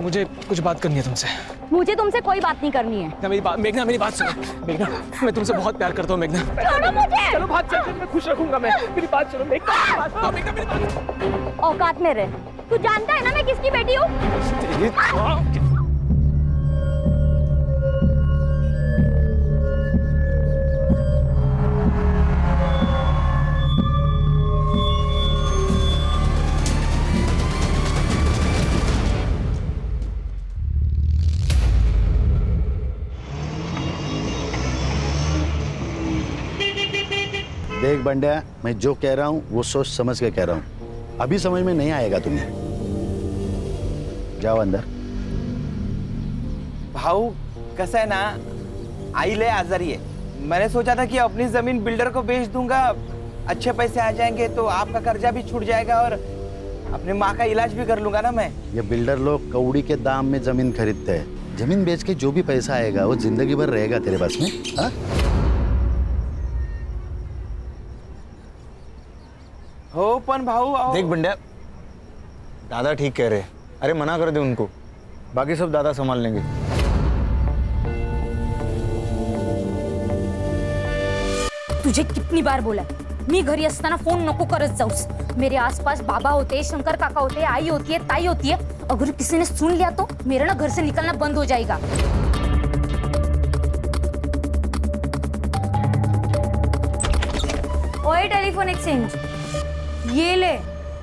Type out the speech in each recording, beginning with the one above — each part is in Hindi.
मुझे कुछ बात करनी है तुमसे। मुझे तुमसे कोई बात नहीं करनी है। मेघना मेरी बात सुनो। मेघना, मैं तुमसे बहुत प्यार करता हूँ मेघना। छोड़ो मुझे। चलो बात चलते, मैं खुश रखूंगा। मैं मेरी बात सुनो मेघना। मेघना मेरी बात। औकात में रह। तू जानता है ना मैं किसकी बेटी हूँ? देख बंड्या, मैं जो कह रहा हूँ वो सोच समझ के कह रहा हूँ। अभी समझ में नहीं आएगा तुम्हें। जाओ अंदर। भाऊ कसं आहे ना, आई ले आजारी है। मैंने सोचा था कि अपनी जमीन बिल्डर को बेच दूंगा, अच्छे पैसे आ जाएंगे तो आपका कर्जा भी छूट जाएगा और अपने माँ का इलाज भी कर लूंगा ना मैं। ये बिल्डर लोग कौड़ी के दाम में जमीन खरीदते हैं। जमीन बेच के जो भी पैसा आएगा वो जिंदगी भर रहेगा तेरे पास में। हाँ? हो पण भाऊ देख बंड्या, दादा ठीक कह रहे। अरे मना कर दे उनको, बाकी सब दादा संभाल लेंगे। तुझे कितनी बार बोला मी घरी असताना फोन नको करत जाऊस। मेरे आसपास बाबा होते, शंकर काका होते, आई होती है, ताई होती है। अगर किसी ने सुन लिया तो मेरा ना घर से निकलना बंद हो जाएगा। ओए टेलीफोन एक्सचेंज, ये ले।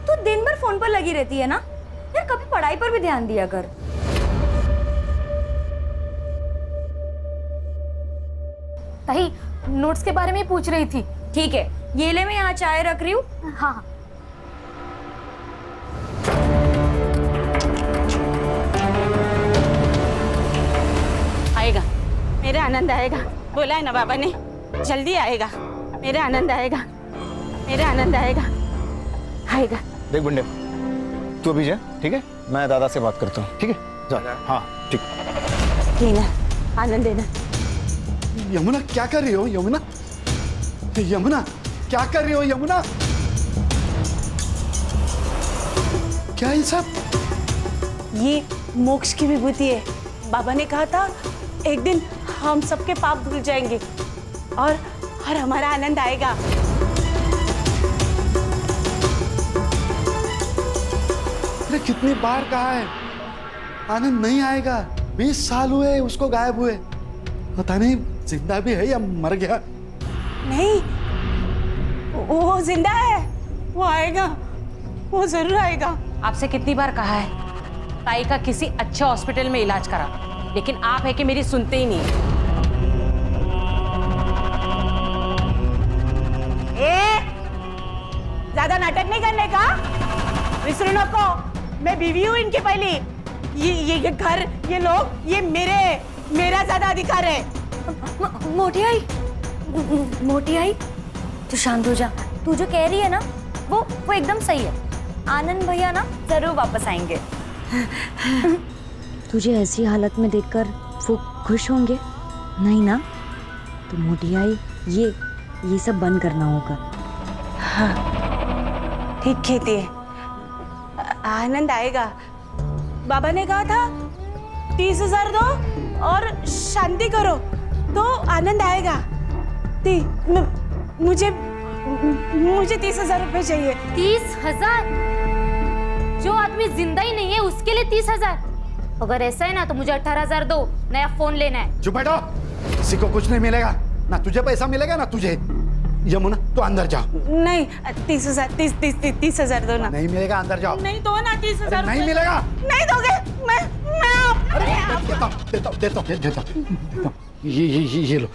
तू दिन भर फोन पर लगी रहती है ना यार, कभी पढ़ाई पर भी ध्यान दिया कर। ताई नोट्स के बारे में पूछ रही थी। ठीक है, ये ले, मैं यहाँ चाय रख रही हूँ। हाँ हाँ। आएगा, मेरा आनंद आएगा। बोला है ना बाबा ने, जल्दी आएगा। मेरा आनंद आएगा, मेरा आनंद आएगा, आएगा। देख बंड्या, तू अभी जा, ठीक है? मैं दादा से बात करता हूँ, ठीक है? जा। हाँ ठीक। लेना आनंद देना। यमुना क्या कर रही हो? यमुना, यमुना क्या कर रही हो? यमुना क्या ये सब? ये मोक्ष की विभूति है। बाबा ने कहा था एक दिन हम सबके पाप धुल जाएंगे और हमारा आनंद आएगा। अरे कितनी बार कहा है आनंद नहीं आएगा। 20 साल हुए उसको गायब हुए। पता नहीं जिंदा भी है या मर गया। नहीं, वो जिंदा है, वो आएगा, वो जरूर आएगा। आपसे कितनी बार कहा है ताई का किसी अच्छे हॉस्पिटल में इलाज करा, लेकिन आप है कि मेरी सुनते ही नहीं। ज्यादा नाटक नहीं करने का, विसरू नको। मैं बीवी हूँ इनकी पहली। ये घर, ये लोग, ये मेरा ज्यादा अधिकार है। मोटी आई, मोटी आई, तू शांत हो जा। तू जो कह रही है ना वो एकदम सही है। आनंद भैया ना जरूर वापस आएंगे। तुझे ऐसी हालत में देखकर वो खुश होंगे नहीं ना? तो मोटी आई, ये सब बंद करना होगा। हाँ, ठीक कहती है। आनंद आएगा। बाबा ने कहा था 30,000 दो और शांति करो तो आनंद आएगा। मुझे 30,000 रुपए चाहिए। 30,000? जो आदमी जिंदा ही नहीं है उसके लिए 30,000? अगर ऐसा है ना तो मुझे 18,000 दो, नया फोन लेना है। चुप बैठो, किसी को कुछ नहीं मिलेगा। ना तुझे पैसा मिलेगा ना तुझे। यमुना तो अंदर जाओ। नहीं, 30,000 दो ना। नहीं मिलेगा, अंदर जाओ। नहीं दो ना 30,000। नहीं मिलेगा। नहीं दोगे? मैं देता। ये लो।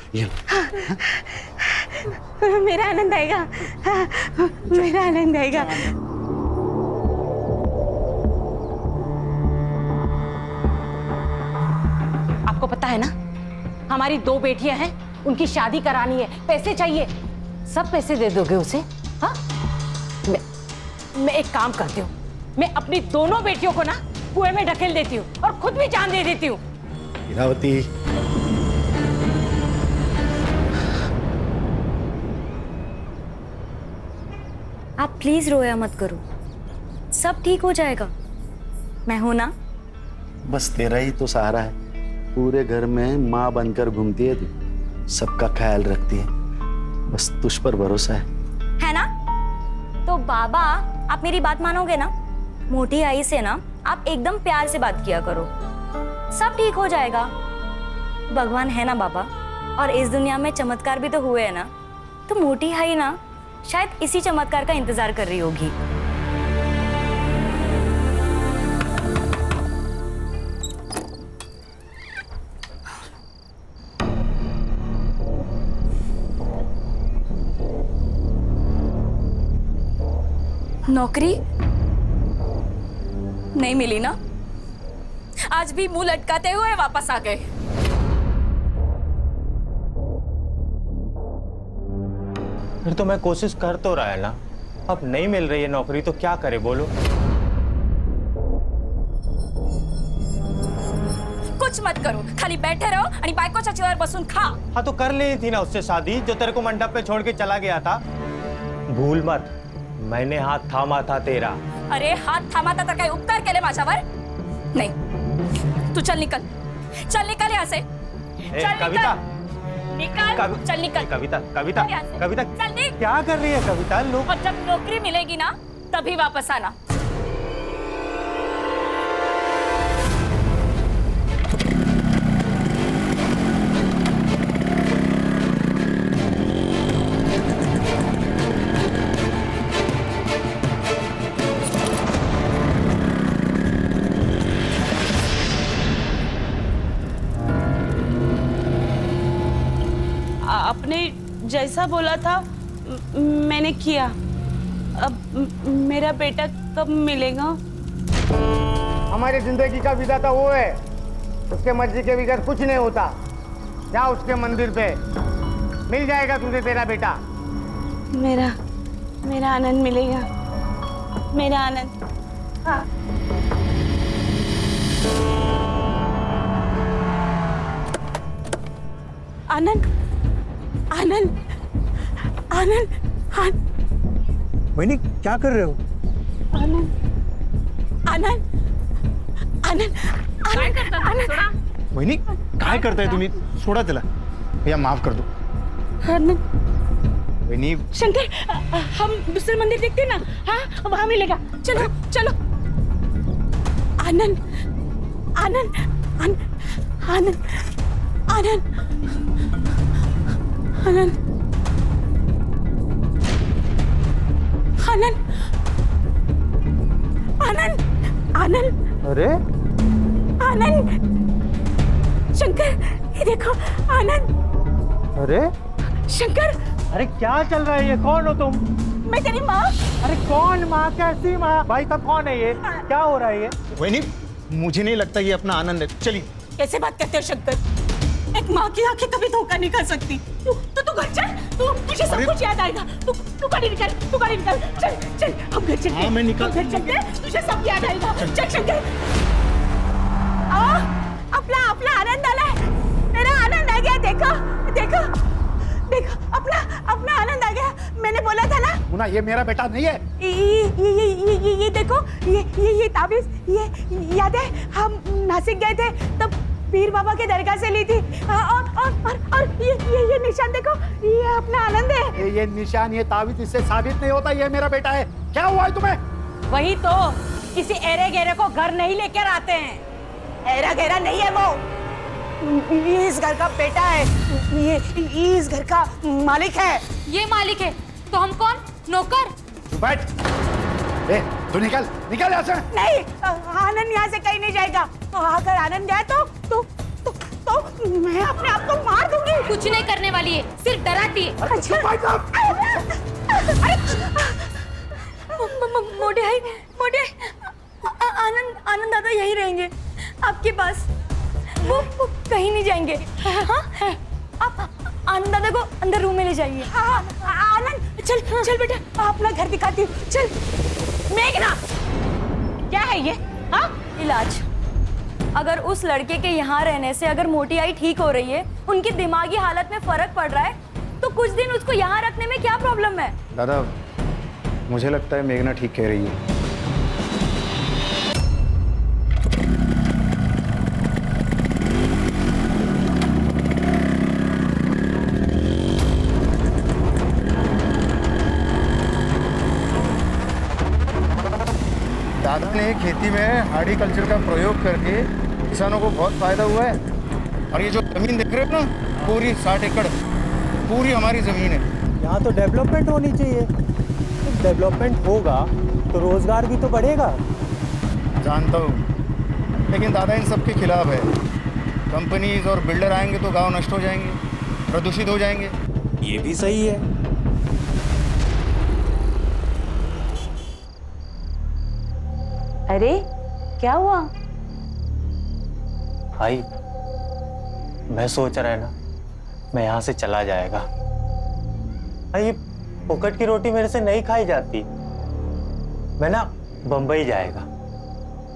मेरा आनंद आएगा, मेरा आनंद आएगा। आपको पता है ना, हमारी 2 बेटियां हैं, उनकी शादी करानी है, पैसे चाहिए। सब पैसे दे दोगे उसे? हाँ, मैं एक काम करती हूँ, मैं अपनी दोनों बेटियों को ना कुएं में ढकेल देती हूँ और खुद भी जान दे देती हूँ। इरावती, आप प्लीज रोया मत करो, सब ठीक हो जाएगा। मैं हूं ना, बस तेरा ही तो सहारा है। पूरे घर में माँ बनकर घूमती है तू, सबका ख्याल रखती है, बस तुझ पर भरोसा है ना? तो बाबा आप मेरी बात मानोगे ना? मोटी आई से ना आप एकदम प्यार से बात किया करो, सब ठीक हो जाएगा। भगवान है ना बाबा, और इस दुनिया में चमत्कार भी तो हुए हैं ना, तो मोटी आई ना शायद इसी चमत्कार का इंतजार कर रही होगी। नौकरी नहीं मिली ना, आज भी मुंह लटकाते हुए वापस आ गए। फिर तो मैं कोशिश कर तो रहा है ना, अब नहीं मिल रही है नौकरी तो क्या करे बोलो? कुछ मत करो, खाली बैठे रहो आणि बायकोच्या चेअर बसून खा। हाँ तो कर ली थी ना उससे शादी, जो तेरे को मंडप पे छोड़ के चला गया था। भूल मत, मैंने हाथ थामा था तेरा। अरे हात थांबा तर काही उपकार केले माझ्यावर? नहीं, तू चल निकल, चल निकल यहाँ से। चल कविता, निकल, चल निकल। कविता, कविता, कविता, चल निकल। क्या कर रही है कविता? लोग और जब नौकरी मिलेगी ना तभी वापस आना। आपने जैसा बोला था मैंने किया। अब मेरा बेटा कब मिलेगा? हमारी जिंदगी का विधाता वो है, उसके मर्जी के बगैर कुछ नहीं होता। जा उसके मंदिर पे, मिल जाएगा तुझे तेरा बेटा। मेरा आनंद मिलेगा, मेरा आनंद। हाँ। आनंद, आनंद, आनंद, आनंद। वहीनी क्या कर रहे हो? आनंद, आनंद, आनंद, आनंद, आनंद। वहीनी काय करताय तुम्ही? सोडा त्याला, भैया माफ कर दो। आनंद, वहीनी शंकर, हम दूसरे मंदिर देखते हैं ना? हाँ, वहां मिलेगा। चलो चलो। आनंद, आनंद, आनंद, आनंद, आनंद, आनंद, आनंद, आनंद, आनंद। अरे आनंद, शंकर, ये देखो आनंद। अरे शंकर, अरे क्या चल रहा है ये? कौन हो तुम? मैं तेरी माँ। अरे कौन माँ? कैसी माँ? भाई साहब कौन है ये? क्या हो रहा है ये? वहीनी मुझे नहीं लगता ये अपना आनंद है। चलिए। कैसे बात करते हो शंकर? एक माँ की आंखें कभी धोखा नहीं खा सकती। तू घर चल, तुझे सब कुछ याद आएगा। तू गाड़ी निकाल, तू गाड़ी निकाल। चल चल, हम घर चलते हैं। हाँ, मैं निकल- हम घर चलते हैं, तुझे सब याद आएगा। चल शंकर। अपना आनंद आला है, मेरा आनंद आ गया। देखो देखो देखो, अपना आनंद आ गया। मैंने बोला था ना। मुन्ना, ये मेरा बेटा नहीं है। ये देखो, ये ताबीज, ये याद है हम नासिक गए थे तब पीर बाबा के दरगाह से ली थी। और ये निशान देखो, ये अपना आनंद है। ये निशान, ये ताबीज इससे साबित नहीं होता ये मेरा बेटा है। क्या हुआ है तुम्हें? वही तो, किसी एरे गेरे को घर नहीं लेकर आते हैं। एरा गहरा नहीं है वो, ये इस घर का बेटा है। ये इस घर का मालिक है। ये मालिक है तो हम कौन? नौकर? तू बैठ। तू निकल यहाँ से। नहीं, आनंद यहाँ से कहीं नहीं जाएगा। अगर आनंद जाए तो मैं अपने आप को मार दूंगी। कुछ नहीं करने वाली है, सिर्फ डराती है। मोटे आनंद दादा यही रहेंगे आपके पास, वो कहीं नहीं जाएंगे। हाँ? आप आनंद दादा को अंदर रूम में ले जाइए। आनंद, चल बेटा, अपना घर दिखाती हूँ। चल। मेघना, क्या है ये? हाँ? इलाज। अगर उस लड़के के यहाँ रहने से अगर मोटी आई ठीक हो रही है, उनकी दिमागी हालत में फर्क पड़ रहा है, तो कुछ दिन उसको यहाँ रखने में क्या प्रॉब्लम है? दादा मुझे लगता है मेघना ठीक कह रही है। खेती में हार्टिकल्चर का प्रयोग करके किसानों को बहुत फायदा हुआ है। और ये जो जमीन देख रहे हो ना, पूरी 60 एकड़ पूरी हमारी जमीन है। यहाँ तो डेवलपमेंट होनी चाहिए। तो डेवलपमेंट होगा तो रोजगार भी तो बढ़ेगा। जानता हूँ, लेकिन दादा इन सब के खिलाफ है। कंपनीज और बिल्डर आएंगे तो गांव नष्ट हो जाएंगे, प्रदूषित हो जाएंगे। ये भी सही है। अरे क्या हुआ? भाई मैं सोच रहा है ना, मैं यहाँ से चला जाएगा। भाई ये फोकट की रोटी मेरे से नहीं खाई जाती। मैं ना बम्बई जाएगा।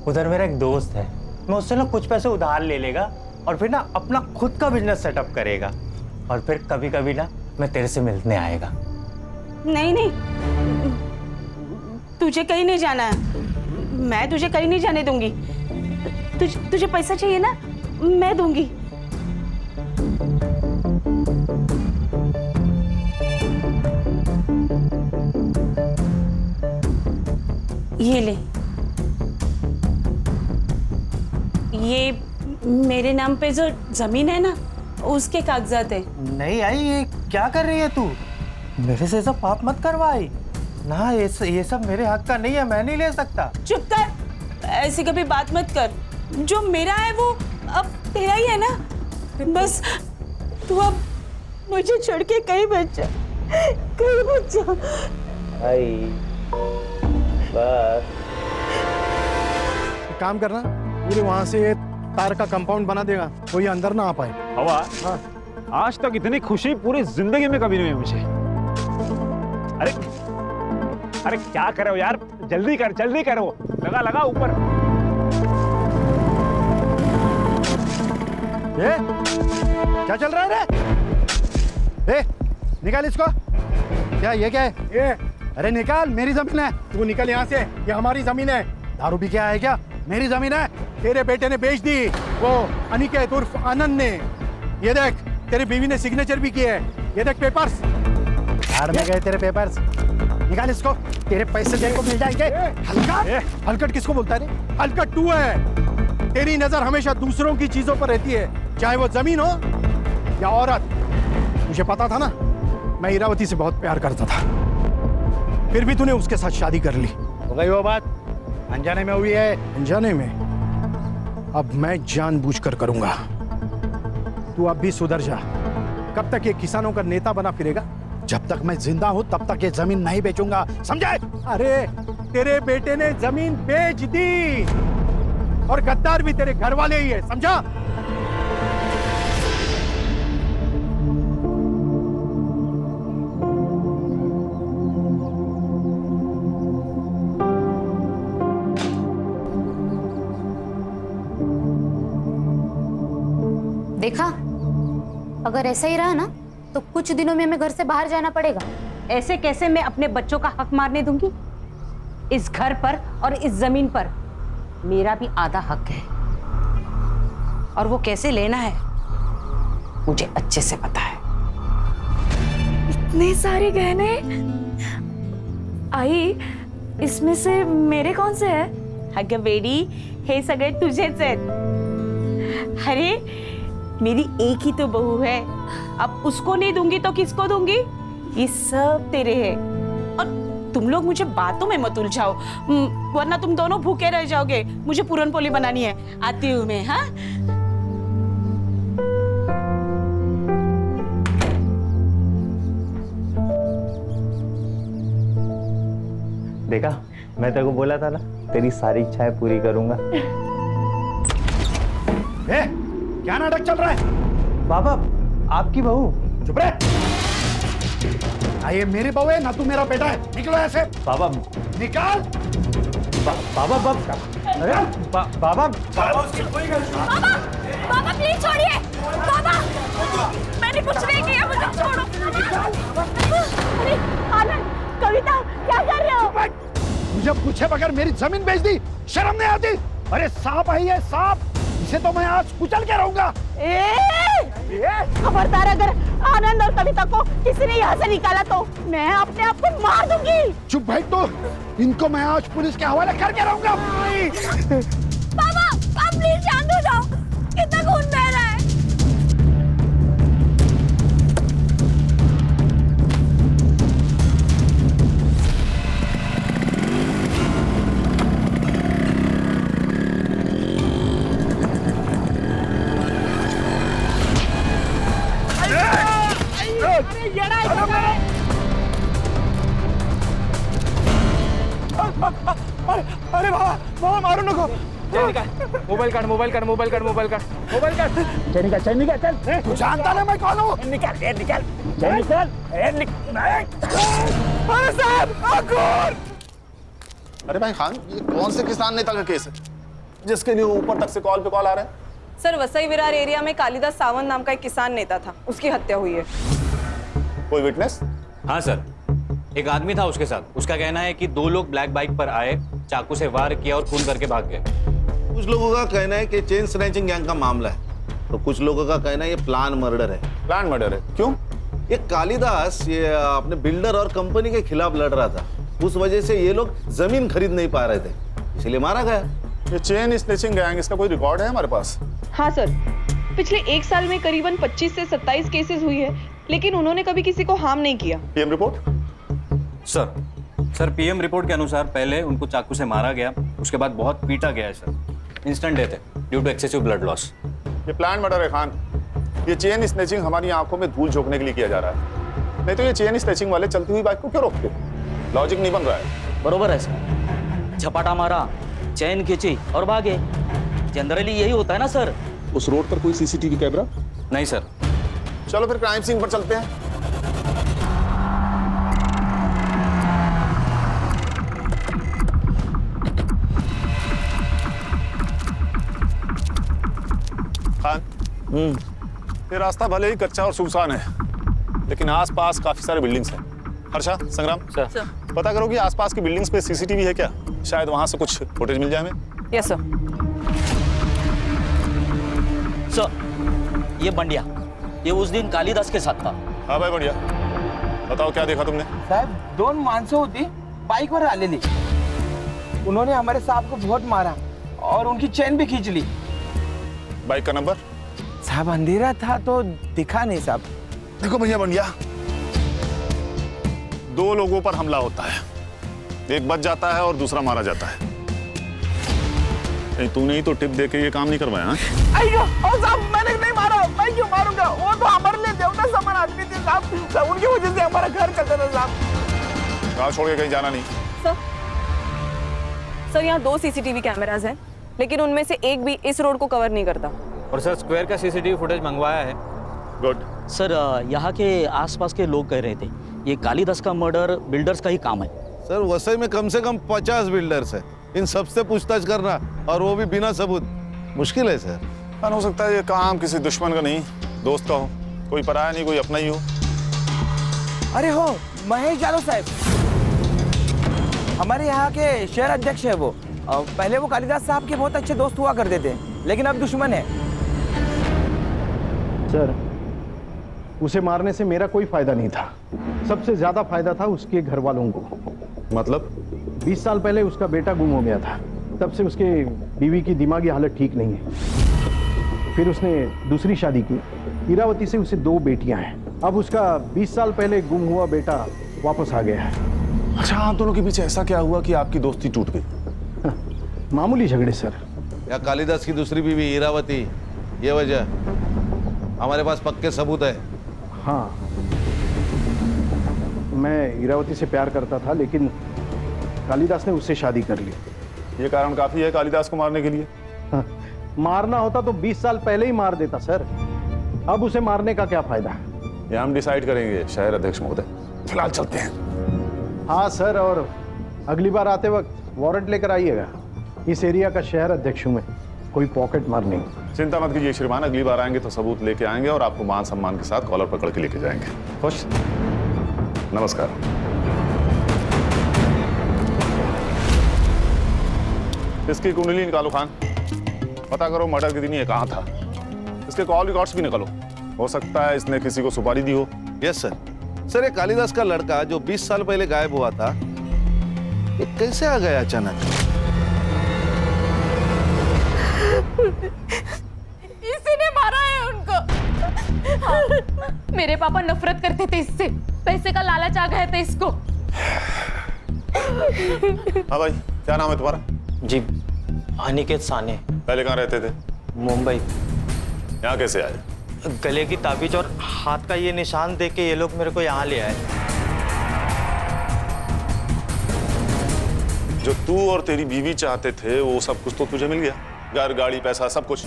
उधर मेरा एक दोस्त है, मैं उससे ना कुछ पैसे उधार ले लेगा और फिर ना अपना खुद का बिजनेस सेटअप करेगा। और फिर कभी कभी ना मैं तेरे से मिलने आएगा। नहीं नहीं, तुझे कहीं नहीं जाना है। मैं तुझे कहीं नहीं जाने दूंगी। तुझे पैसा चाहिए ना, मैं दूंगी। ये ले, ये मेरे नाम पे जो जमीन है ना, उसके कागजात है। नहीं आई, ये क्या कर रही है तू? मेरे से सब पाप मत करवाई ना। ये सब मेरे हक का नहीं है, मैं नहीं ले सकता। चुप कर, ऐसी कभी बात मत कर। जो मेरा है वो अब तेरा ही है ना। बस तू अब मुझे छोड़ के कहीं मत जा, कहीं मत जा। आई बस एक काम करना, पूरे वहां से तार का कंपाउंड बना देगा, कोई अंदर ना आ पाए। हवा, आज तक इतनी खुशी पूरी जिंदगी में कभी नहीं हुई मुझे। अरे अरे क्या कर रहे हो यार, जल्दी करो, लगा ऊपर। ये क्या चल रहा है रे? निकाल इसको। क्या ये क्या है? ये अरे निकाल, मेरी जमीन है। तू निकल यहाँ से, ये हमारी जमीन है। दारू भी क्या है क्या? मेरी जमीन है। तेरे बेटे ने बेच दी, वो अनिकेत उर्फ आनंद ने। ये देख, तेरी बीवी ने सिग्नेचर भी किए हैं। ये देख पेपर्स। यार में गए तेरे पेपर्स। निकाल इसको, तेरे पैसे तेरे को मिल जाएंगे। हलकट? हलकट किसको बोलता है रे? हलकट तू है। तेरी नजर हमेशा दूसरों की चीजों पर रहती है, चाहे वो जमीन हो या औरत। मुझे पता था ना, मैं इरावती से बहुत प्यार करता था, फिर भी तूने उसके साथ शादी कर ली। हो गई वो बात, अनजाने में हुई है। अनजाने में? अब मैं जानबूझकर करूंगा। तू अब भी सुधर जा। कब तक ये किसानों का नेता बना फिरेगा? जब तक मैं जिंदा हूं तब तक ये जमीन नहीं बेचूंगा, समझे? अरे तेरे बेटे ने जमीन बेच दी, और गद्दार भी तेरे घर वाले ही है, समझा? देखा, अगर ऐसा ही रहा ना तो कुछ दिनों में हमें घर से बाहर जाना पड़ेगा। ऐसे कैसे मैं अपने बच्चों का हक मारने दूंगी? इस घर पर और इस जमीन पर मेरा भी आधा हक है, और वो कैसे लेना है मुझे अच्छे से पता है। इतने सारे गहने आई, इसमें से मेरे कौन से है? अगं बेडी, हे सगळे तुझेच आहेत। अरे मेरी एक ही तो बहू है, अब उसको नहीं दूंगी तो किसको दूंगी? ये सब तेरे हैं। और तुम लोग मुझे बातों में मत उलझाओ, वरना तुम दोनों भूखे रह जाओगे। मुझे पूरन पोली बनानी है, आती हूँ मैं। हाँ, देखा, मैं तेरे को बोला था ना, तेरी सारी इच्छाएं पूरी करूंगा। क्या नाटक चल रहा है? बाबा, आपकी बहू। चुप रहे। ना ये मेरी बहू है, ना तू मेरा बेटा है। निकलो ऐसे। बाबा निकाल। बाबा अरे बाबा उसकी कोई गलती नहीं। बाबा प्लीज छोड़िए। बाबा, मैंने कुछ नहीं किया, मुझे छोड़ो। अरे आनंद, कविता, क्या कर रहे हो? मुझे पूछे बगैर मेरी जमीन बेच दी, शर्म नहीं आती? अरे सांप है ये, सांप, इसे तो मैं आज कुचल के रहूंगा। खबरदार, अगर आनंद और कविता को किसी ने यहाँ से निकाला तो मैं अपने आप को मार दूंगी। चुप भाई, तो इनको मैं आज पुलिस के हवाले करके रहूंगा। पापा, आप प्लीज शांत हो जाओ। कितना खून बह रहा है। अरे बाबा मारो नको। मोबाइल काट, मोबाइल काट, मोबाइल काट, मोबाइल काट, मोबाइल काट। चल निकल चल। तू जानता ना मैं कौन हूँ? निकाल, निकाल। चल निकल। अरे साहब, आखिर। अरे भाई खान, ये कौन से किसान नेता का केस है जिसके लिए ऊपर तक से कॉल पे कॉल आ रहे हैं? सर, वसई विरार एरिया में कालिदास सावंत नाम का एक किसान नेता था, उसकी हत्या हुई है। कोई विटनेस? हाँ सर, एक आदमी था उसके साथ। उसका कहना है कि 2 लोग ब्लैक बाइक पर आए, चाकू से वार किया और खून करके भाग गए। कुछ लोगों का कहना है कि चेन स्नैचिंग गैंग का मामला है, तो कुछ लोगों का कहना है ये प्लान मर्डर है। प्लान मर्डर है? क्यों? ये कालिदास ये अपने बिल्डर और कंपनी के खिलाफ लड़ रहा था, उस वजह से ये लोग जमीन खरीद नहीं पा रहे थे, इसलिए मारा गया। ये चेन स्नैचिंग गैंग, इसका कोई रिकॉर्ड है हमारे पास? हाँ सर, पिछले 1 साल में करीबन 25 से 27 केसेस हुई है, लेकिन उन्होंने कभी किसी को हार्म नहीं किया। PM report? Sir PM report के अनुसार पहले उनको चाकू से मारा गया, उसके बाद बहुत पीटा गया है सर। इंस्टेंट डेथ है due to excessive blood loss. ये प्लान मर्डर है खान। ये चेन स्नैचिंग हमारी आंखों में धूल झोंकने के लिए किया जा रहा है, नहीं तो ये चेन स्नैचिंग वाले चलती हुई बाइक को क्यों रोकते? लॉजिक नहीं बन रहा है। बरोबर है सर, झपाटा मारा, चैन खींची और भागे। जनरली यही होता है ना सर। उस रोड पर कोई सीसीटीवी कैमरा? नहीं सर। चलो फिर क्राइम सीन पर चलते हैं। खान, ये रास्ता भले ही कच्चा और सुनसान है, लेकिन आसपास काफी सारे बिल्डिंग्स हैं। हर्षा, संग्राम, सर पता करो कि आसपास की बिल्डिंग्स पे सीसीटीवी है क्या? शायद वहां से कुछ फुटेज मिल जाए हमें। Yes sir. सर, ये बंडिया, ये उस दिन कालिदास के साथ था। हाँ भाई बढ़िया, बताओ क्या देखा तुमने? साहब, 2 माणसं होती बाइक वर आलेली, उन्होंने हमारे साहब को बहुत मारा और उनकी चेन भी खींच ली। बाइक का नंबर? साहब अंधेरा था तो दिखा नहीं साहब। देखो भैया बंडिया, 2 लोगों पर हमला होता है, एक बच जाता है और दूसरा मारा जाता है। तूने ही तो टिप दे के ये काम नहीं करवाया? अयो, और साहब मैंने नहीं मारा, मैं क्यों मारूंगा? वो तो हमारे लिए देवता समान आदमी थे साहब, उनकी वजह से हमारा घर चलता था साहब। गाँव छोड़ के कहीं जाना नहीं। सर, यहाँ 2 सीसीटीवी कैमरास हैं, लेकिन उनमें से एक भी इस रोड को कवर नहीं करता। और सर स्क्वायर का सीसीटीवी फुटेज मंगवाया है। गुड। सर, यहाँ के आसपास के लोग कह रहे थे ये कालिदास का मर्डर बिल्डर्स का ही काम है। सर वसई में कम से कम 50 बिल्डर्स है, इन सबसे पूछताछ करना और वो भी बिना सबूत मुश्किल है सर। हो सकता है ये काम किसी दुश्मन का नहीं, दोस्त का हो, कोई पराया नहीं, कोई अपना ही हो। अरे हो, महेश यादव साहब हमारे यहाँ के शहर अध्यक्ष है वो। पहले वो कालिदास साहब के बहुत अच्छे दोस्त हुआ करते थे, लेकिन अब दुश्मन है। सर, उसे मारने से मेरा कोई फायदा नहीं था, सबसे ज्यादा फायदा था उसके घर वालों को। मतलब? 20 साल पहले उसका बेटा गुम हो गया था, तब से उसके बीवी की दिमागी हालत ठीक नहीं है। फिर उसने दूसरी शादी की, इरावती से उसे 2 बेटियां हैं। अब उसका 20 साल पहले गुम हुआ बेटा वापस आ गया है। अच्छा, आप दोनों के पीछे ऐसा क्या हुआ कि आपकी दोस्ती टूट गई? मामूली झगड़े सर। या कालिदास की दूसरी बीवी इरावती, ये वजह? हमारे पास पक्के सबूत है। हाँ, मैं इरावती से प्यार करता था, लेकिन कालिदास ने उससे शादी कर ली। ये कारण काफी है कालिदास को मारने के लिए? हाँ, मारना होता तो 20 साल पहले ही मार देता सर, अब उसे मारने का क्या फायदा? ये हम डिसाइड करेंगे शहर अध्यक्ष महोदय, फिलहाल चलते हैं। हाँ सर, और अगली बार आते वक्त वारंट लेकर आइएगा। इस एरिया का शहर अध्यक्ष हूं मैं, कोई पॉकेट मार नहीं। चिंता मत कीजिए श्रीमान, अगली बार आएंगे तो सबूत लेके आएंगे और आपको मान सम्मान के साथ कॉलर पकड़ के लेके जाएंगे। खुश? नमस्कार। इसकी कुंडली निकालो खान, पता करो मर्डर के दिन ये कहाँ था। इसके कॉल रिकॉर्ड्स भी निकालो। हो सकता है इसने किसी को सुपारी दी हो। Yes sir. सर ये कालिदास का लड़का जो 20 साल पहले गायब हुआ था, ये कैसे आ गया अचानक? इसी ने मारा है उनको। हाँ, मेरे पापा नफरत करते थे इससे, पैसे का लालच आ गया था इसको। हाँ भाई, क्या नाम है तुम्हारा? जी, अनिकेत साने। पहले कहाँ रहते थे? मुंबई। यहाँ कैसे आए? गले की ताबीज और हाथ का ये निशान देख के ये लोग मेरे को यहाँ ले आए। जो तू और तेरी बीवी चाहते थे वो सब कुछ तो तुझे मिल गया, घर, गाड़ी, पैसा, सब कुछ।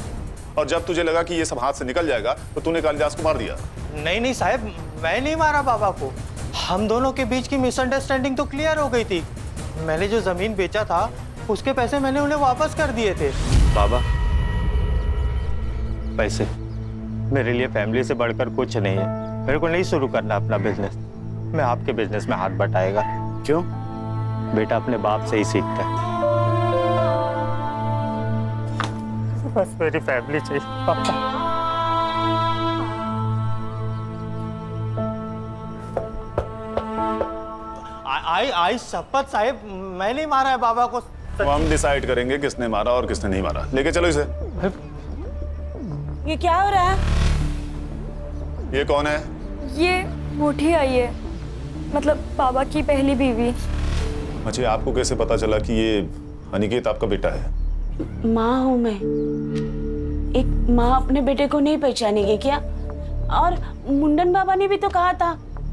और जब तुझे लगा कि ये सब हाथ से निकल जाएगा तो तूने कालिदास को मार दिया। नहीं नहीं साहब, मैं नहीं मारा बाबा को। हम दोनों के बीच की मिसअंडरस्टैंडिंग तो क्लियर हो गई थी। मैंने जो जमीन बेचा था उसके पैसे मैंने उन्हें वापस कर दिए थे। बाबा, पैसे मेरे लिए फैमिली से बढ़कर कुछ नहीं है। मेरे को नहीं शुरू करना अपना बिजनेस। मैं आपके बिजनेस में हाथ बटाएगा। क्यों? बेटा अपने बाप से ही सीखता है। बस मेरी फैमिली चाहिए पापा। आई शपथ साहिब, मैं नहीं मारा है बाबा को। तो हम डिसाइड करेंगे किसने मारा और किसने नहीं मारा। लेके चलो इसे। ये क्या हो रहा है? ये कौन है? ये बूढ़ी आई है, मतलब बाबा की पहली बीवी। अच्छा, आपको कैसे पता चला कि ये अनिकेत आपका बेटा है? माँ हूँ मैं। एक माँ अपने बेटे को नहीं पहचानेगी क्या? और मुंडन बाबा ने भी तो कहा था।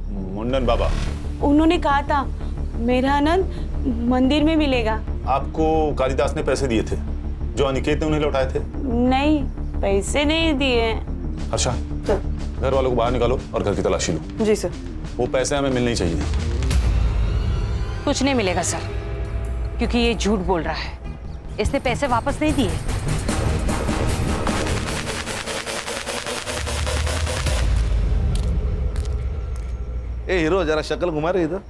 मुंडन बाबा? उन्होंने कहा था मेरा आनंद मंदिर में मिलेगा। आपको कालिदास ने पैसे दिए थे जो अनिकेत ने उन्हें लौटाए थे? नहीं, पैसे नहीं दिए। अच्छा, घर वालों को बाहर निकालो और घर की तलाशी लो। जी सर। वो पैसे हमें मिलने ही चाहिए। कुछ नहीं मिलेगा सर, क्योंकि ये झूठ बोल रहा है। इसने पैसे वापस नहीं दिए। ए हीरो, जरा शक्ल घुमा रहे इधर।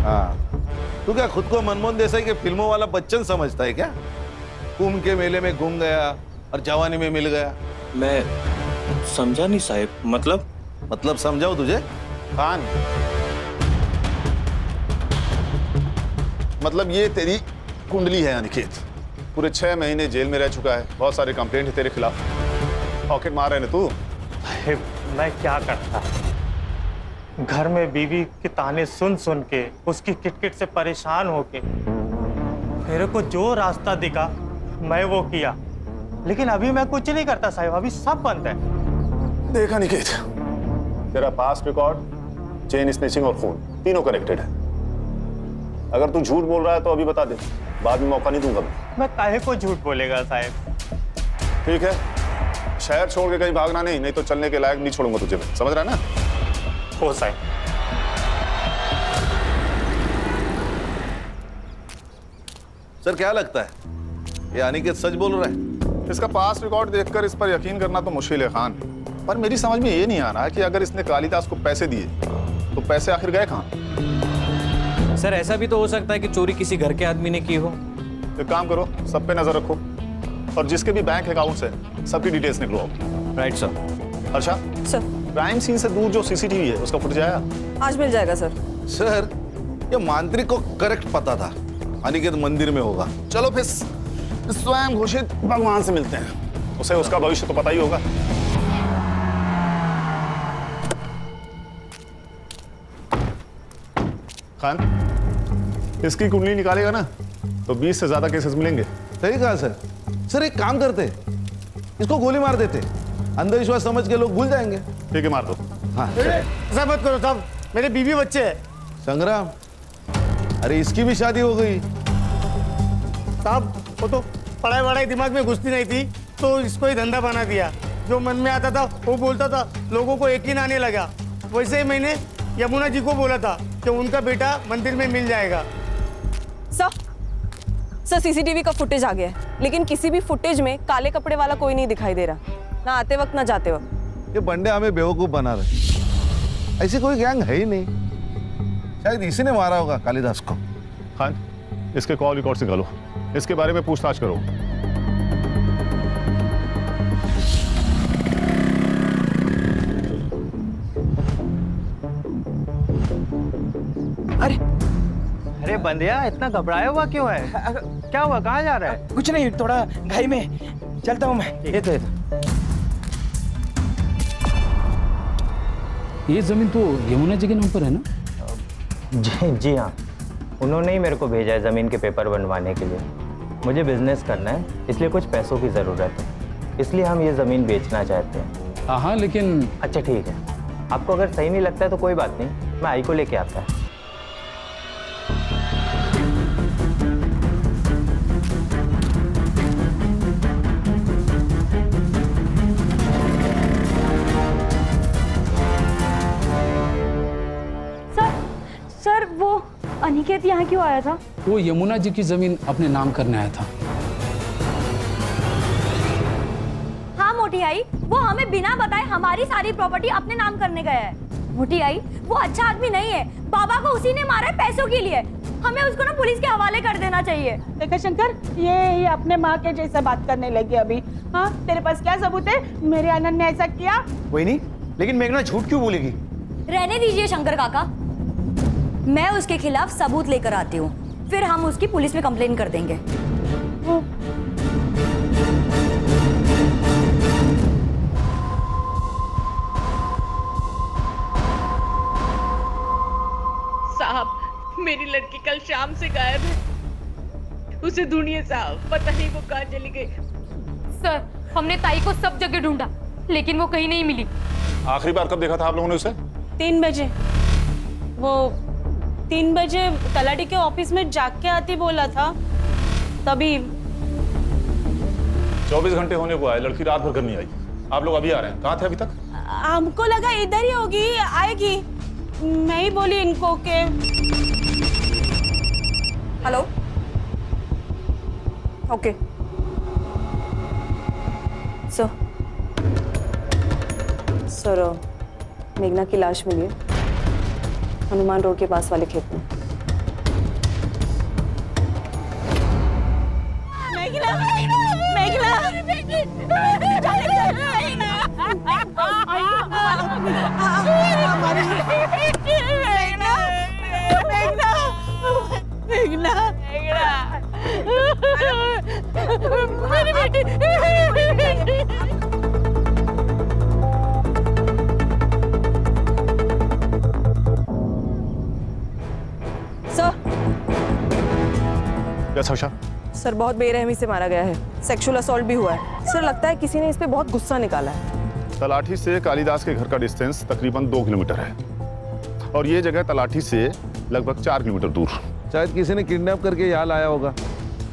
हाँ, तू क्या खुद को मनमोहन देसाई के फिल्मों वाला बच्चन समझता है क्या? कुंभ के मेले में घूम गया और जवानी में मिल गया। मैं समझा नहीं साहिब। मतलब समझाओ तुझे? खान, मतलब ये तेरी कुंडली है अनिकेत। पूरे 6 महीने जेल में रह चुका है, बहुत सारे कंप्लेंट है तेरे खिलाफ। पॉकेट मार रहे ना तू। मैं क्या करता? घर में बीवी के ताने सुन सुन के, उसकी किटकिट से परेशान होके मेरे को जो रास्ता दिखा मैं वो किया। लेकिन अभी मैं कुछ नहीं करता साहिब, अभी सब बंद है। देख अनिकेत, तेरा पास्ट रिकॉर्ड, चेन स्नैचिंग और खून तीनों कनेक्टेड है। अगर तू झूठ बोल रहा है तो अभी बता दे, बाद में मौका नहीं दूंगा मैं काहे को झूठ बोलेगा साहिब? ठीक है, शहर छोड़ के कहीं भागना नहीं तो चलने के लायक नहीं छोड़ूंगा तुझे मैं, समझ रहा है ना? हो साहिब। सर क्या लगता है, ये अनिकेत सच बोल रहा है? इसका पास्ट रिकॉर्ड देखकर इस पर यकीन करना तो मुश्किल है खान, पर मेरी समझ में ये नहीं आ रहा कि अगर इसने कालिदास को पैसे दिए तो पैसे आखिर गए कहाँ? सर ऐसा भी तो हो सकता है कि चोरी किसी घर के आदमी ने की हो। एक काम करो, सब पे नजर रखो और जिसके भी बैंक अकाउंट्स है सबकी डिटेल्स निकलवाओ। Right sir. अच्छा सर, क्राइम सीन से दूर जो सीसीटीवी है उसका फुटेज आया? आज मिल जाएगा सर। सर ये मांत्रिक को करेक्ट पता था अनिकेत मंदिर में होगा। चलो फिर स्वयं घोषित भगवान से मिलते हैं, उसे उसका भविष्य तो पता ही होगा। खान, इसकी कुंडली निकालेगा ना तो 20 से ज्यादा केसेस मिलेंगे। सही कहा सर। सर एक काम करते, इसको गोली मार देते, अंधविश्वास समझ के लोग भूल जाएंगे। ठीक है, मार दो। हाँ ऐसा मत करो साहब, मेरे बीवी बच्चे हैं। संग्राम, अरे इसकी भी शादी हो गई। साहब वो तो पढ़ाई वढ़ाई दिमाग में घुसती नहीं थी तो इसको ही धंधा बना दिया। जो मन में आता था वो बोलता था, लोगों को यकीन आने लगा। वैसे ही मैंने यमुना जी को बोला था कि उनका बेटा मंदिर में मिल जाएगा। सर सीसीटीवी का फुटेज आ गया है, लेकिन किसी भी फुटेज में काले कपड़े वाला कोई नहीं दिखाई दे रहा, ना आते वक्त ना जाते वक्त। ये बंडे हमें बेवकूफ बना रहे। ऐसी कोई गैंग है ही नहीं, शायद इसी ने मारा होगा कालिदास को। खान, इसके कॉल रिकॉर्ड निकालो, इसके बारे में पूछताछ करो। बंदिया इतना घबराया हुआ क्यों है? क्या हुआ, कहाँ जा रहा है? कुछ नहीं, थोड़ा घाई में चलता हूँ मैं। ये तो ये जमीन तो यमुना जी के नाम पर है ना? जी हाँ, उन्होंने ही मेरे को भेजा है ज़मीन के पेपर बनवाने के लिए। मुझे बिजनेस करना है, इसलिए कुछ पैसों की ज़रूरत है, इसलिए हम ये ज़मीन बेचना चाहते हैं। हाँ लेकिन अच्छा ठीक है, आपको अगर सही नहीं लगता है तो कोई बात नहीं, मैं आई को लेके आता है। सर वो अनिकेत यहाँ क्यों आया था? वो यमुना जी की जमीन अपने नाम करने आया था। हाँ मोटी आई, वो हमें बिना बताए हमारी सारी प्रॉपर्टी अपने नाम करने गया है। मोटी आई, वो अच्छा आदमी नहीं है, बाबा को उसी ने मारा है पैसों के लिए। हमें उसको ना पुलिस के हवाले कर देना चाहिए। देखा शंकर, ये अपने माँ के जैसा बात करने लगी अभी। हाँ, तेरे पास क्या सबूत है मेरे आनंद ने ऐसा किया? कोई नहीं, लेकिन मेघना झूठ क्यों बोलेगी? रहने दीजिए शंकर काका, मैं उसके खिलाफ सबूत लेकर आती हूँ, फिर हम उसकी पुलिस में कंप्लेन कर देंगे। साहब, मेरी लड़की कल शाम से गायब है, उसे ढूंढिए साहब, पता नहीं वो कहाँ चली गई। सर, हमने ताई को सब जगह ढूंढा, लेकिन वो कहीं नहीं मिली। आखिरी बार कब देखा था आप लोगों ने उसे? 3 बजे। वो 3 बजे तलाटी के ऑफिस में जाग के आती बोला था, तभी। 24 घंटे होने को आए, लड़की रात भर घर नहीं आई। आप लोग अभी आ रहे हैं, कहाँ थे अभी तक? हमको लगा इधर ही होगी, आएगी। मैं ही बोली इनको के। हेलो, ओके सर, मेघना की लाश मिली है हनुमान रोड के पास वाले खेत में। मेघना, मेघना, मेरी बेटी। सर बहुत बेरहमी से मारा गया है, सेक्सुअल असॉल्ट भी हुआ है। सर लगता है किसी ने इस पे बहुत गुस्सा निकाला है। तलाठी से कालिदास के घर का डिस्टेंस तकरीबन 2 किलोमीटर है और ये जगह तलाठी से लगभग 4 किलोमीटर दूर। शायद किसी ने किडनैप करके यहाँ लाया होगा,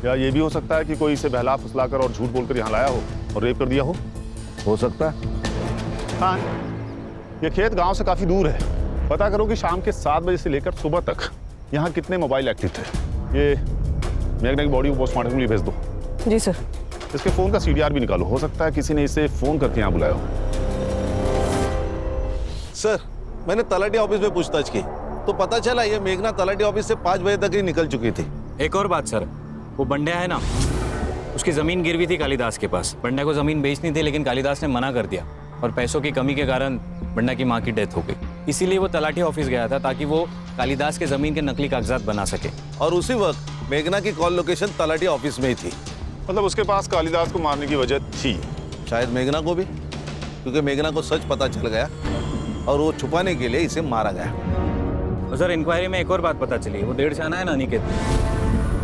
या ये भी हो सकता है कि कोई इसे बहला फुसलाकर और झूठ बोलकर यहाँ लाया हो और रेप कर दिया हो सकता है। हाँ, ये खेत गांव से काफी दूर है। पता करो कि शाम के 7 बजे से लेकर सुबह तक यहाँ कितने मोबाइल एक्टिव थे। ये मेघना की बॉडी को पोस्टमार्टम के लिए भेज दो। जी सर। इसके फोन का CDR भी निकालो, हो सकता है किसी ने इसे फोन करके यहाँ बुलाया हो। सर, मैंने तलाटी ऑफिस में पूछताछ की तो पता चला ये मेघना तलाटी ऑफिस से 5 बजे तक ही निकल चुकी थी। एक और बात सर, वो बंड्या है ना, उसकी जमीन गिरवी थी कालिदास के पास। बंड्या को जमीन बेचनी थी, लेकिन कालिदास ने मना कर दिया और पैसों की कमी के कारण बंड्या की माँ की डेथ हो गई। इसीलिए वो तलाटी ऑफिस गया था ताकि वो कालिदास के जमीन के नकली कागजात बना सके। और उसी वक्त मेघना की कॉल लोकेशन तलाटी ऑफिस में ही थी। मतलब उसके पास कालिदास को मारने की वजह थी। शायद मेघना को भी, क्योंकि मेघना को सच पता चल गया और वो छुपाने के लिए इसे मारा गया। और सर, इंक्वायरी में एक और बात पता चली, वो 1.5 आना है ना अनिकेत,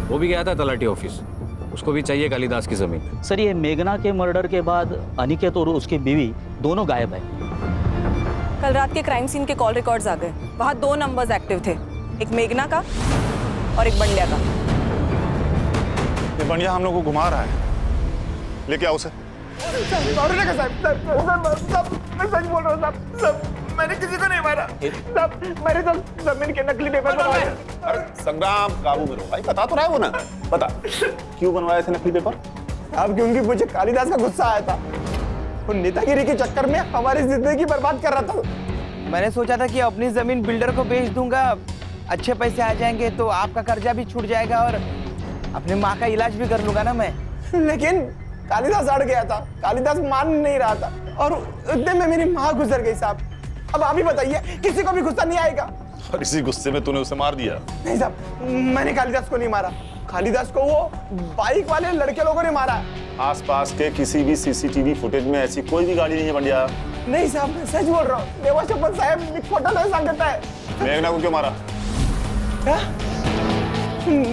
वो भी गया था तलाटी ऑफिस, उसको भी चाहिए कालिदास की जमीन। सर, ये मेघना के मर्डर के बाद अनिकेत और उसकी बीवी दोनों गायब है। कल रात के क्राइम सीन के कॉल रिकॉर्ड्स आ गए, वहाँ 2 नंबर्स एक्टिव थे, एक मेघना का और एक बंड्या का। ये बंड्या हम लोग को घुमा रहा है, लेके आओ उसे। मैं सच बोल रहा हूँ साहब, मैंने किसी को नहीं मारा साहब, मैंने तो जमीन के नकली पेपर बनवाए। अरे संग्राम, काबू में रहो भाई, बता तो रहा है वो ना। बता क्यों बनवाए थे नकली पेपर? अब क्योंकि मुझे कालिदास का गुस्सा आया था, वो नेतागिरी के चक्कर में हमारी जिंदगी बर्बाद कर रहा था। मैंने सोचा था कि अपनी जमीन बिल्डर को बेच दूंगा, अच्छे पैसे आ जाएंगे तो आपका कर्जा भी छूट जाएगा और अपने माँ का इलाज भी कर लूंगा ना मैं। लेकिन कालिदास अड़ गया था, कालिदास मान नहीं रहा था और उतने में मेरी माँ गुजर गई साहब। अब आप ही बताइए, किसी को भी गुस्सा नहीं आएगा? और इसी गुस्से में तूने उसे मार दिया। नहीं साहब, मैंने कालिदास को नहीं मारा। कालिदास को वो बाइक वाले लड़के लोगों ने मारा। आसपास के किसी भी सीसीटीवी फुटेज में ऐसी कोई भी गाड़ी नहीं है पंड्या। नहीं साहब, मैं सच बोल रहा हूँ। देवा शपथ साहब, मी खोटा नहीं सांगता है। मेघना को क्यों मारा?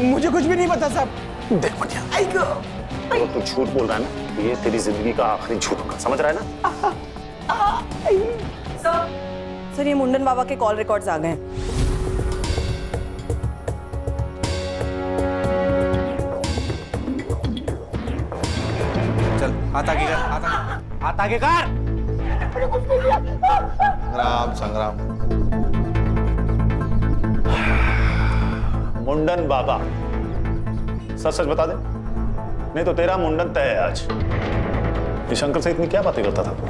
मुझे कुछ भी नहीं पता साहब। देख पंड्या, अगर तू झूठ बोल रहा है ना, ये तेरी जिंदगी का आखिरी झूठ होगा, समझ रहा है ना? सर, ये मुंडन बाबा के कॉल रिकॉर्ड्स आ गए हैं। चल, हाथ आगे कर, हाथ आगे कर। संग्राम, संग्राम। मुंडन बाबा, सच सच बता दे, नहीं तो तेरा मुंडन तय है आज। ये शंकर से इतनी क्या बातें करता था तू?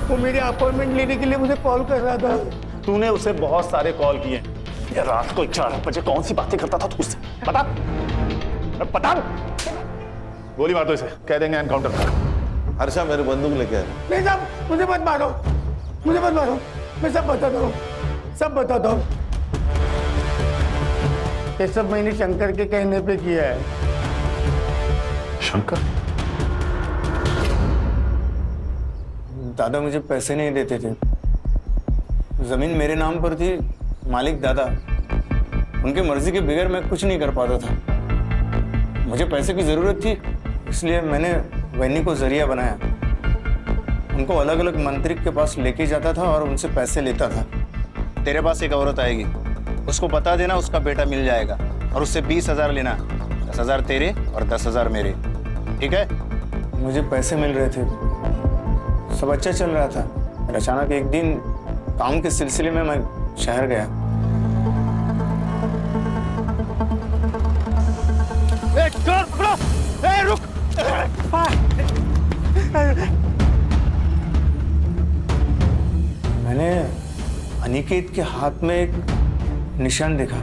वो मेरी अपॉइंटमेंट लेने के लिए मुझे कॉल कर रहा था। तूने उसे बहुत सारे कॉल किए। ये रात को 4 बजे कौन सी बातें करता था तू उससे? बता, बता। गोली मार दो इसे, कह देंगे एनकाउंटर था। हर्षा, मेरे बंदूक लेके आए। नहीं साहब, मुझे मत मारो, मुझे मत मारो। मैं सब बताता हूँ, सब बताता हूँ। ये सब मैंने शंकर के कहने पे किया है। शंकर? दादा मुझे पैसे नहीं देते थे। जमीन मेरे नाम पर थी, मालिक दादा। उनके मर्जी के बगैर मैं कुछ नहीं कर पाता था। मुझे पैसे की जरूरत थी, इसलिए मैंने वैनी को जरिया बनाया। उनको अलग अलग मंत्रिक के पास लेके जाता था और उनसे पैसे लेता था। तेरे पास एक औरत आएगी, उसको बता देना उसका बेटा मिल जाएगा, और उससे 20,000 लेना। 10,000 तेरे और 10,000 मेरे, ठीक है? मुझे पैसे मिल रहे थे, सब अच्छा चल रहा था। फिर अचानक एक दिन काम के सिलसिले में मैं शहर गया। रुक। मैंने अनिकेत के हाथ में एक निशान देखा।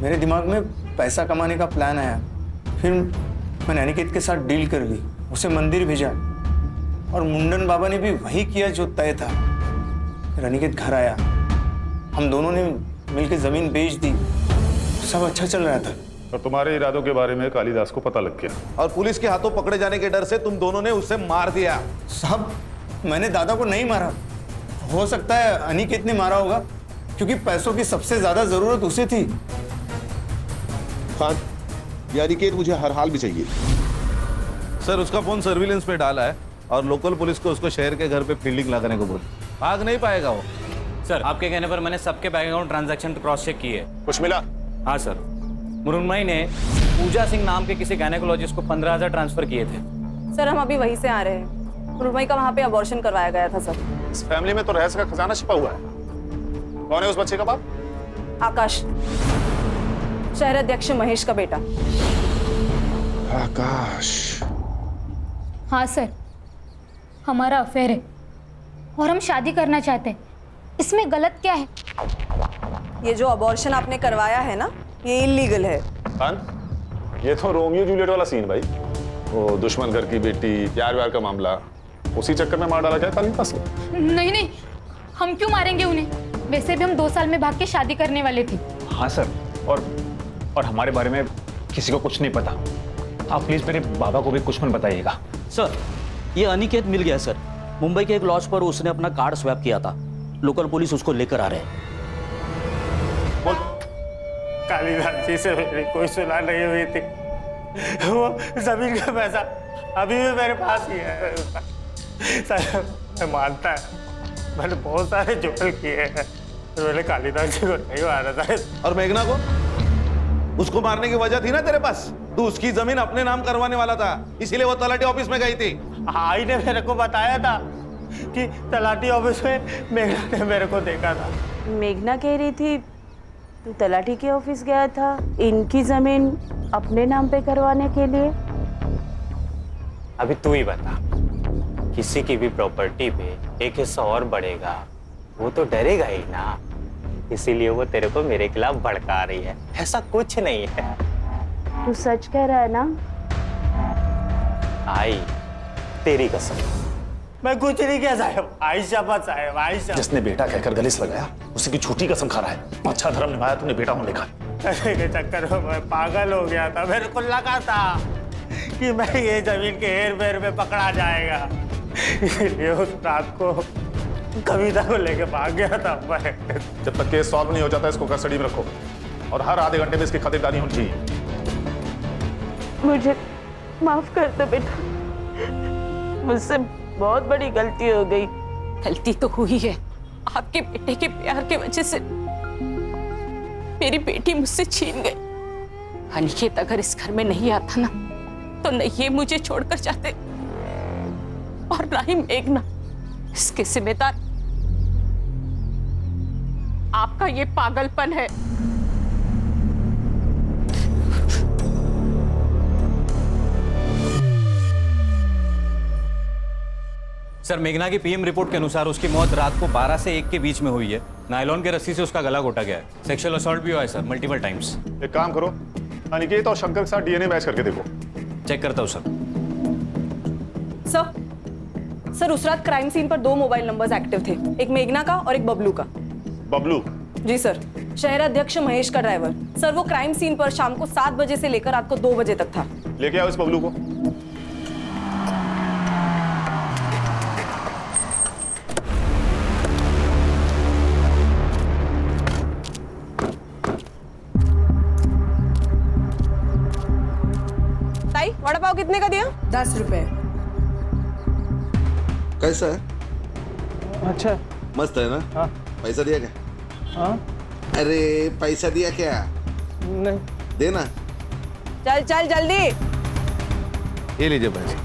मेरे दिमाग में पैसा कमाने का प्लान आया। फिर मैंने अनिकेत के साथ डील कर ली, उसे मंदिर भेजा, और मुंडन बाबा ने भी वही किया जो तय था। फिर अनिकेत घर आया, हम दोनों ने मिलकर जमीन बेच दी, सब अच्छा चल रहा था। और तुम्हारे इरादों के बारे में कालिदास को पता लग गया, और पुलिस के हाथों पकड़े जाने के डर से तुम दोनों ने उसे मार दिया। साहब, मैंने दादा को नहीं मारा। हो सकता है अनिकेत ने मारा होगा, क्योंकि पैसों की सबसे ज्यादा जरूरत उसे थी। खान, ये अनिकेत मुझे हर हाल में चाहिए। सर, उसका फोन सर्विलेंस पे डाला है और लोकल पुलिस को उसको शहर के घर पे फील्डिंग लगाने को बोल। भाग नहीं पाएगा वो। सर, आपके कहने पर मैंने सबके bank account transaction cross check किए। कुछ मिला? हाँ सर, मुरुनमई ने पूजा सिंह नाम के किसी गायनेकोलॉजिस्ट को 15,000 ट्रांसफर किए थे। सर, हम अभी वहीं से आ रहे हैं। मुरुनमई का वहाँ पे अबॉर्शन करवाया गया था सर। इस फैमिली में तो रहस्य का खजाना छिपा हुआ है। कौन है उस बच्चे का बाप? आकाश, शहर अध्यक्ष महेश का बेटा। आकाश? हाँ सर, हमारा अफेयर है और हम शादी करना चाहते हैं। इसमें गलत क्या है? ये जो अबॉर्शन आपने करवाया है ना, ये इलीगल है। खान, ये तो रोमियो जूलियट वाला सीन भाई। वो दुश्मन घर की बेटी, प्यार व्यार का मामला, उसी चक्कर में मार डाला क्या कालिदास ने? नहीं नहीं, हम क्यों मारेंगे उन्हें? वैसे भी हम 2 साल में भाग के शादी करने वाले थे। हाँ सर, और हमारे बारे में किसी को कुछ नहीं पता। आप प्लीज मेरे बाबा को भी कुछ मत बताइएगा। सर, ये अनिकेत मिल गया सर। मुंबई के एक लॉज पर उसने अपना कार्ड स्वैप किया था। लोकल पुलिस उसको लेकर आ रहे हैं। कालिदास जी से मेरी कोई सुलह नहीं हुई थी। वो जमीन का पैसा अभी भी मेरे पास ही है। सर, मैं मानता है मैंने बहुत सारे जुगल किए हैं, तो मैंने कालिदास जी को नहीं मारा था। और मेघना को? उसको मारने की वजह थी ना तेरे पास। तू उसकी जमीन अपने नाम करवाने वाला था, इसीलिए वो तलाटी ऑफिस में गई थी। आई ने मेरे को बताया था कि तलाटी ऑफिस में मेघना ने मेरे को देखा था। मेघना कह रही थी तू तलाटी के ऑफिस गया था इनकी जमीन अपने नाम पे करवाने के लिए। अभी तू ही बता, किसी की भी प्रॉपर्टी पे एक हिस्सा और बढ़ेगा, वो तो डरेगा ही ना। इसीलिए वो तेरे को मेरे खिलाफ भड़का रही है। ऐसा कुछ नहीं है। तू सच कह रहा है ना? आई तेरी कसम, मैं कुछ नहीं किया साहब। आयशा बात साहब, आयशा। जिसने बेटा कहकर गले से लगाया उसी की झूठी कसम खा रहा है। अच्छा धर्म निभाया तूने बेटा होने का। पैसे के चक्कर में मैं पागल हो गया था। मेरे को लगा था कि मैं ये जमीन के हेर फेर में पकड़ा जाएगा, इसलिए उस रात को कविता को लेके भाग गया था मैं। जब तक केस सॉल्व नहीं हो जाता इसको कस्टडी में रखो और हर आधे घंटे में इसकी खातिरदारी होनी चाहिए। मुझे माफ कर दो बेटा, मुझसे बहुत बड़ी गलती हो गई। गलती तो हुई है। आपके बेटे के प्यार की वजह से मेरी बेटी मुझसे छीन गई। अनिकेत अगर इस घर में नहीं आता ना तो न ये मुझे छोड़कर जाते और ना ही मेघना। इसके जिम्मेदार आपका ये पागलपन है। सर, मेघना की पीएम रिपोर्ट के अनुसार उसकी मौत रात को 12 से 1 के बीच में हुई है। नायलॉन के रस्सी से उसका गला घोटा गया है। सेक्सुअल असॉल्ट भी हुआ है सर, मल्टीपल टाइम्स। एक काम करो, अनिकेत और शंकर के साथ डीएनए मैच करके देखो। चेक करता हूँ सर। सर उस रात क्राइम सीन पर 2 मोबाइल नंबर्स एक्टिव थे, एक मेघना का और एक बबलू का। बबलू? जी सर, शहर अध्यक्ष महेश का ड्राइवर। सर वो क्राइम सीन पर शाम को 7 बजे से लेकर रात को 2 बजे तक था। लेके आओ इस बबलू को। ताई वड़ा पाव कितने का दिया? 10 रुपए। कैसा है? अच्छा मस्त है ना? हाँ। पैसा दिया क्या? हाँ? अरे पैसा दिया क्या? नहीं। देना। चल चल जल्दी। ये लीजिए पैसे।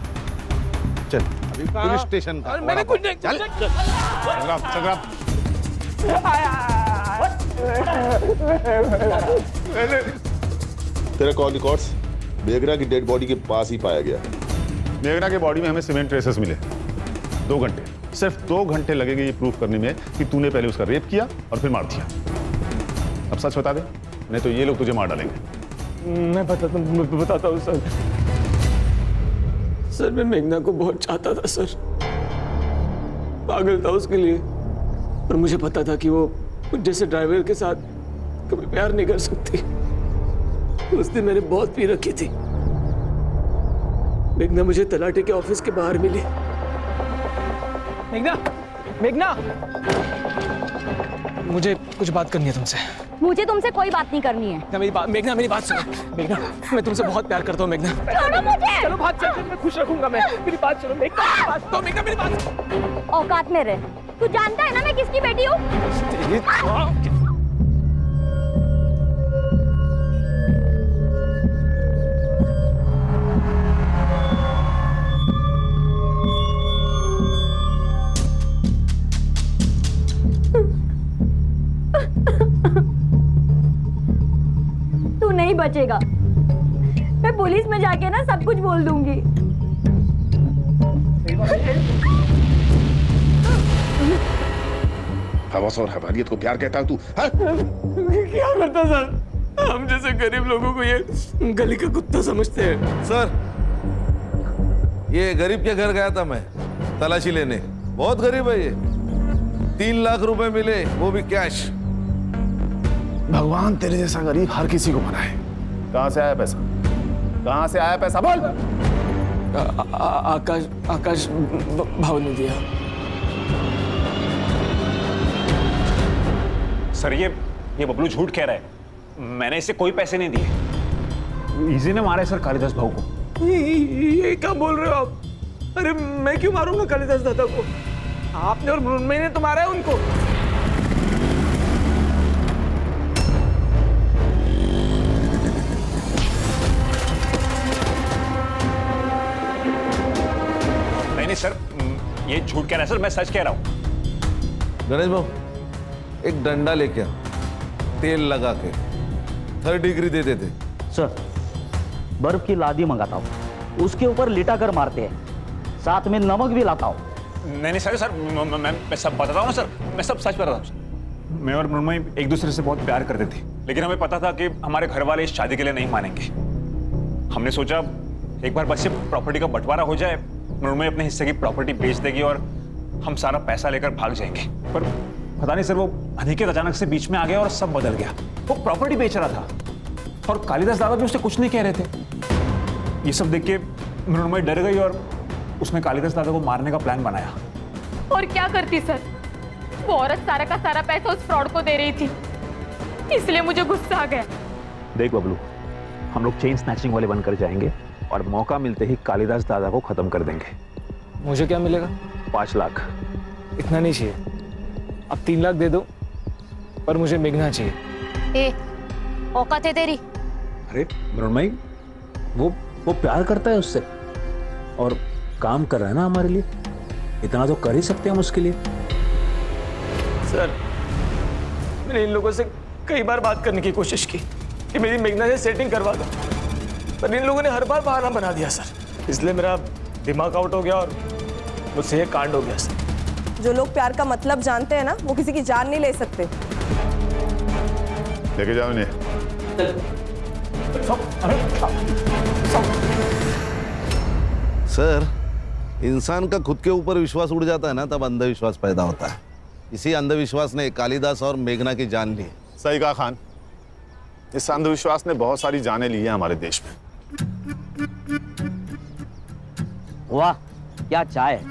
चल अभी पुलिस स्टेशन का। मैंने कुछ नहीं। चल संग्राम। तेरा कॉल रिकॉर्ड्स मेघना की डेड बॉडी के पास ही पाया गया। मेघना के बॉडी में हमें सीमेंट ट्रेसेस मिले। 2 घंटे, सिर्फ 2 घंटे लगेंगे ये प्रूफ करने में कि तूने पहले उसका रेप किया और फिर मार दिया। अब सच बता दे, नहीं तो ये लोग तुझे मार डालेंगे। मैं बताता हूँ सर। सर मैं मेघना को बहुत चाहता था सर, पागल था उसके लिए, और मुझे पता था कि वो जैसे ड्राइवर के साथ कभी प्यार नहीं कर सकती। उस दिन मैंने बहुत पी रखी थी। मेघना मुझे तलाटी के ऑफिस के बाहर मिली। मेघना, मुझे कुछ बात करनी है तुमसे। मुझे तुमसे कोई बात नहीं करनी है। मेघना मेरी बात सुनो। मेघना, मैं तुमसे बहुत प्यार करता हूँ। मेघना छोड़ो मुझे। चलो भाग चलते हैं, मैं खुश रखूंगा। मैं मेरी बात सुनो। मेघना मेरी बात सुनो। औकात में रह। तू जानता है ना मैं किसकी बेटी हूँ? तू नहीं बचेगा। मैं पुलिस में जाके ना सब कुछ बोल दूंगी। हवस और हवालियत को प्यार कहता है तू? क्या करता सर? हम जैसे गरीब लोगों को ये गली का कुत्ता समझते हैं। सर ये गरीब के घर गया था मैं तलाशी लेने। बहुत गरीब है ये। 3 लाख रुपए मिले, वो भी कैश। भगवान तेरे जैसा गरीब हर किसी को बनाए। कहां से आया पैसा? कहां से आया पैसा? बोल। आकाश भाव ने दिया। सर ये बबलू झूठ कह रहा है। मैंने इसे कोई पैसे नहीं दिए। इजी ने मारा है सर कालिदास भाऊ को। ये क्या बोल रहे हो आप? अरे मैं क्यों मारूंगा कालिदास दादा को? आपने और मृण्मयी ने तो मारा है उनको। नहीं सर, ये झूठ कह रहा है सर, मैं सच कह रहा हूँ। गणेश भाऊ एक डंडा लेके आ, तेल लगा के 3rd डिग्री दे देते। सर बर्फ की लादी मंगाता हूँ, उसके ऊपर लिटा कर मारते हैं, साथ में नमक भी लाता हूँ। नहीं सर मैं सब बताता हूँ ना सर, मैं सब सच बता रहा हूँ। मैं और मृण्मयी एक दूसरे से बहुत प्यार करते थे, लेकिन हमें पता था कि हमारे घर वाले इस शादी के लिए नहीं मानेंगे। हमने सोचा एक बार बस ये प्रॉपर्टी का बंटवारा हो जाए मृण्मयी अपने हिस्से की प्रॉपर्टी बेच देगी और हम सारा पैसा लेकर भाग जाएंगे। पर पता नहीं सर, वो अनिकेत अचानक से बीच में आ गया और सब बदल गया। वो प्रॉपर्टी बेच रहा था और कालिदास दादा भी उससे कुछ नहीं कह रहे थे। ये सब देख के मृण्मयी डर गई और उसने कालिदास दादा को मारने का प्लान बनाया। और क्या करती सर, वो औरत सारा का सारा पैसा उस फ्रॉड को दे रही थी, इसलिए मुझे गुस्सा आ गया। देख बबलू, हम लोग चेन स्नैचिंग वाले बनकर जाएंगे और मौका मिलते ही कालिदास दादा को खत्म कर देंगे। मुझे क्या मिलेगा? 5 लाख। इतना नहीं चाहिए, अब 3 लाख दे दो, पर मुझे मेघना चाहिए। ए, औकात है तेरी? अरे मृण्मयी, वो प्यार करता है उससे और काम कर रहा है ना हमारे लिए, इतना तो कर ही सकते हैं हम उसके लिए। सर, मैंने इन लोगों से कई बार बात करने की कोशिश की कि मेरी मेघना से सेटिंग करवा दो, पर इन लोगों ने हर बार बहाना बना दिया सर। इसलिए मेरा दिमाग आउट हो गया और मुझसे ये कांड हो गया सर। जो लोग प्यार का मतलब जानते हैं ना, वो किसी की जान नहीं ले सकते। लेके जाओ इन्हें। सर, इंसान का खुद के ऊपर विश्वास उड़ जाता है ना, तब अंधविश्वास पैदा होता है। इसी अंधविश्वास ने कालिदास और मेघना की जान ली। सही कहा खान, इस अंधविश्वास ने बहुत सारी जानें ली हैं हमारे देश में। वाह, क्या चाय।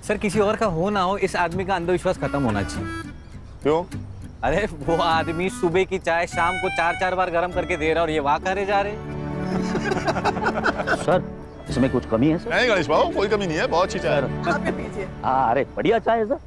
सर, किसी और का हो ना हो, इस आदमी का अंधविश्वास खत्म होना चाहिए। क्यों? अरे वो आदमी सुबह की चाय शाम को 4-4 बार गर्म करके दे रहा और ये वाह करे जा रहे। सर, इसमें कुछ कमी है सर? नहीं गणेश बाबू, कोई कमी नहीं है, बहुत अच्छी चाय है। हाँ, अरे बढ़िया चाय है सर।